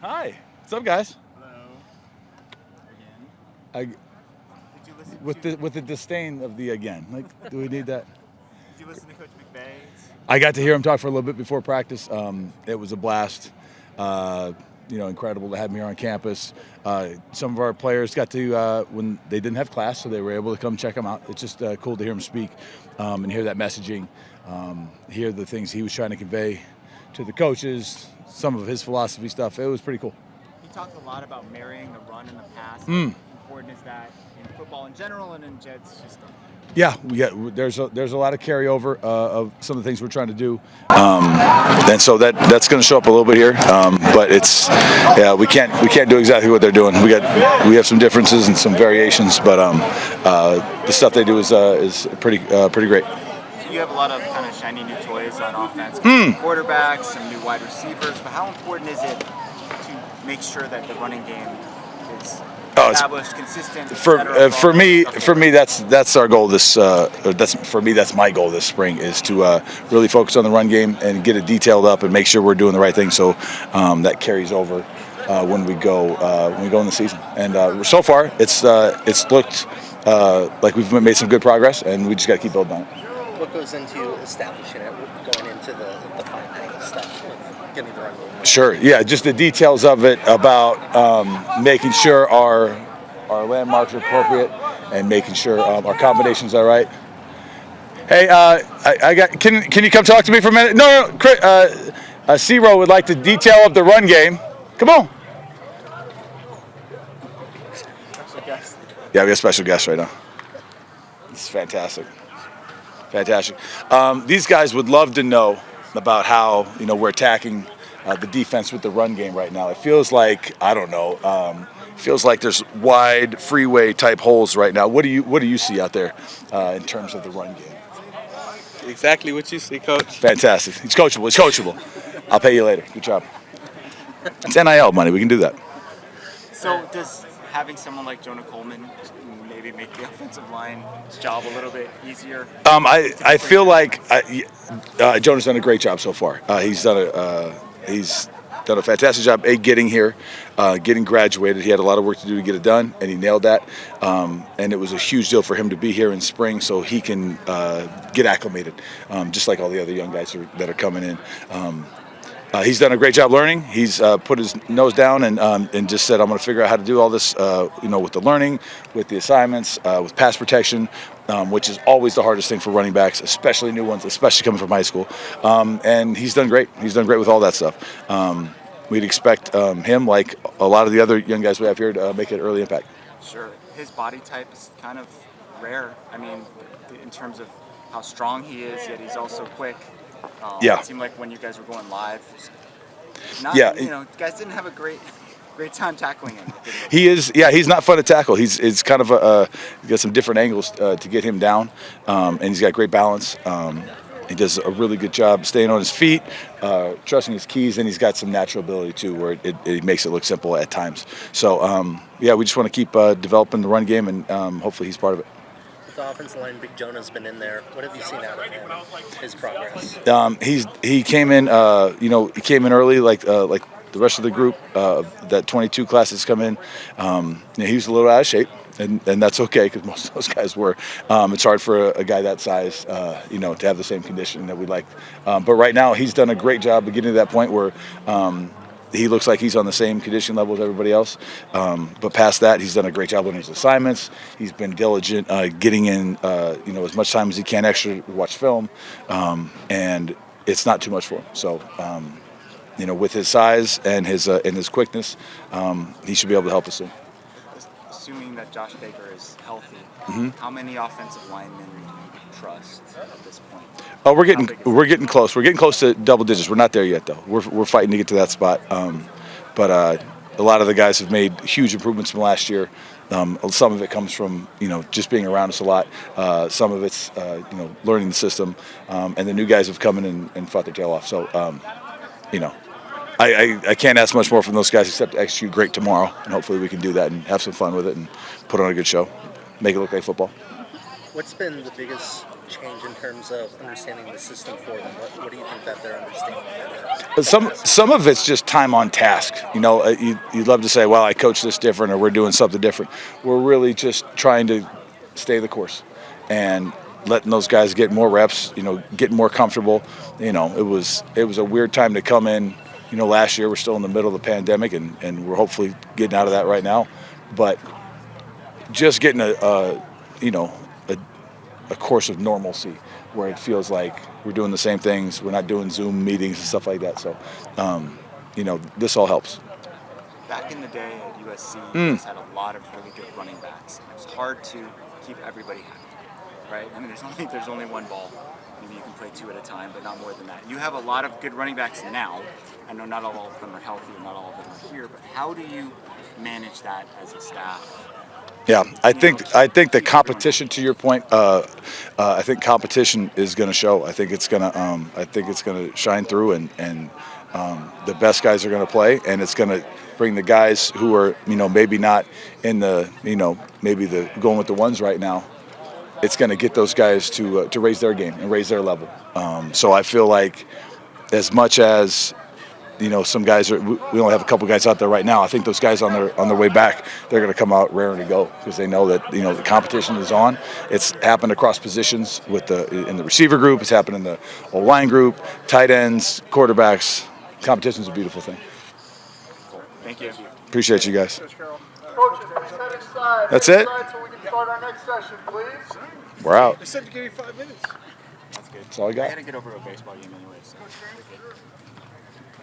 Hi. What's up, guys? Hello. Again. I, Did you listen with the disdain of the again. Like, do we need that? Did you listen to Coach McVay's? I got to hear him talk for a little bit before practice. It was a blast. Incredible to have him here on campus. Some of our players got to, when they didn't have class, so they were able to come check him out. It's just cool to hear him speak and hear that messaging, hear the things he was trying to convey to the coaches, some of his philosophy stuff. It was pretty cool. He talked a lot about marrying the run and the pass. How important is that in football in general and in Jed's system? Yeah, there's a lot of carryover of some of the things we're trying to do, and so that's going to show up a little bit here. But we can't do exactly what they're doing. We have some differences and some variations, but the stuff they do is pretty great. So you have a lot of kind of shiny new toys on offense, quarterbacks, some new wide receivers. But how important is it to make sure that the running game is established, consistent? For me, that's our goal. That's my goal this spring is to really focus on the run game and get it detailed up and make sure we're doing the right thing. So that carries over when we go in the season. And so far, it's looked like we've made some good progress, and we just got to keep building on it. What goes into establishing it, going into the fine stuff of getting the run game? Sure. Yeah, just the details of it about making sure our landmarks are appropriate and making sure our combinations are right. Hey, I got. Can you come talk to me for a minute? No. Zero would like the detail of the run game. Come on. Yeah, we have a special guest right now. It's fantastic. These guys would love to know about how we're attacking the defense with the run game right now. It feels like feels like there's wide freeway type holes right now. What do you see out there in terms of the run game? Exactly what you see, Coach. Fantastic. It's coachable. I'll pay you later. Good job. It's NIL money. We can do that. So does having someone like Jonah Coleman maybe make the offensive line's job a little bit easier? I feel like Jonah's done a great job so far. He's done a fantastic job getting here, getting graduated. He had a lot of work to do to get it done, and he nailed that. And it was a huge deal for him to be here in spring so he can get acclimated, just like all the other young guys that are coming in. He's done a great job learning. He's put his nose down and just said, I'm going to figure out how to do all this, with the learning, with the assignments, with pass protection, which is always the hardest thing for running backs, especially new ones, especially coming from high school. And he's done great. He's done great with all that stuff. We'd expect him, like a lot of the other young guys we have here, to make an early impact. Sure. His body type is kind of rare. I mean, in terms of how strong he is, yet he's also quick. It seemed like when you guys were going live, guys didn't have a great time tackling him. He is, he's not fun to tackle. It's kind of he's got some different angles to get him down, and he's got great balance. He does a really good job staying on his feet, trusting his keys, and he's got some natural ability too, where it makes it look simple at times. So, we just want to keep developing the run game, and hopefully he's part of it. The offensive line, Big Jonah's been in there. What have you seen out of him? His progress. He came in. He came in early, like the rest of the group. That 22 class has come in. He was a little out of shape, and that's okay because most of those guys were. It's hard for a guy that size, to have the same condition that we like. But right now, he's done a great job of getting to that point where. He looks like he's on the same condition level as everybody else. But past that, he's done a great job on his assignments. He's been diligent, getting in, as much time as he can extra to watch film. And it's not too much for him. So, with his size and his quickness, he should be able to help us soon. Assuming that Josh Baker is healthy, how many offensive linemen do you trust at this point? Oh, we're getting close. We're getting close to double digits. We're not there yet, though. We're fighting to get to that spot. But a lot of the guys have made huge improvements from last year. Some of it comes from just being around us a lot. Some of it's learning the system, and the new guys have come in and fought their tail off. So I can't ask much more from those guys except to execute great tomorrow, and hopefully we can do that and have some fun with it and put on a good show, make it look like football. What's been the biggest change in terms of understanding the system for them? What do you think that they're understanding better? But some of it's just time on task. You'd love to say, well, I coach this different or we're doing something different. We're really just trying to stay the course and letting those guys get more reps, getting more comfortable. It was a weird time to come in. Last year we're still in the middle of the pandemic and we're hopefully getting out of that right now. But just getting a course of normalcy where it feels like we're doing the same things. We're not doing Zoom meetings and stuff like that. So, this all helps. Back in the day at USC, you guys had a lot of really good running backs. It was hard to keep everybody happy, right? I mean, there's only one ball. Maybe you can play two at a time, but not more than that. You have a lot of good running backs now. I know not all of them are healthy, not all of them are here, but how do you manage that as a staff? Yeah, I think the competition. To your point, I think competition is going to show. I think it's going to shine through, and the best guys are going to play, and it's going to bring the guys who are maybe not in the maybe the going with the ones right now. It's going to get those guys to raise their game and raise their level. So I feel like as much as some guys we only have a couple guys out there right now. I think those guys on their way back, they're going to come out raring to go because they know that the competition is on. It's happened across positions in the receiver group. It's happened in the O-line group, tight ends, quarterbacks. Competition is a beautiful thing. Cool. Thank you. Appreciate you guys. Coach Carroll. Coaches, step inside. That's it? So we can start our next session, please. We're out. I said to give you 5 minutes. That's good. That's all I got. I got to get over to a baseball game anyways. So.